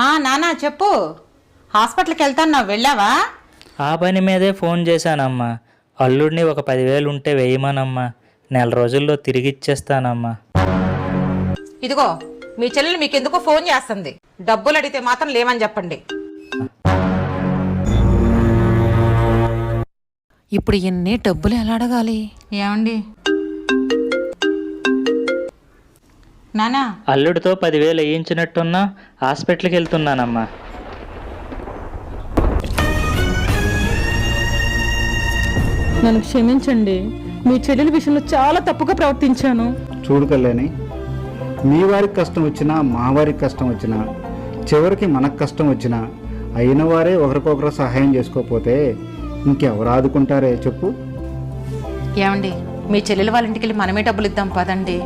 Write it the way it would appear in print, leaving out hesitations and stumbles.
నానా చెప్పు. హాస్పిటల్కి వెళ్తాను, వెళ్ళావా? ఆ పని మీదే ఫోన్ చేశానమ్మా. అల్లుడిని ఒక 10,000 ఉంటే వేయమనమ్మా. నెల రోజుల్లో తిరిగి ఇచ్చేస్తానమ్మా. ఇదిగో మీ చెల్లెలు మీకెందుకో ఫోన్ చేస్తుంది. డబ్బులు అడిగితే మాత్రం లేవని చెప్పండి. ఇప్పుడు ఎన్ని డబ్బులు ఎలా అడగాలి? ఏమండి నానా, అల్లుడితో 10,000 వేయించినట్టున్నా హాస్పిటల్కి వెళ్తున్నానమ్మా. నన్ను క్షమించండి, మీ చెల్లెల విషయంలో చాలా తప్పుగా ప్రవర్తించాను. చూడు కళ్యాణి, మీ వారికి కష్టం వచ్చినా మా వారికి కష్టం వచ్చినా చివరికి మనకు కష్టం వచ్చినా అయిన వారే ఒకరికొకరు సహాయం చేసుకోకపోతే ఇంకెవరు ఆదుకుంటారే చెప్పు. ఏమండి మీ చెల్లెలు వాళ్ళ ఇంటికి వెళ్ళి మనమే డబ్బులు ఇద్దాం పదండి.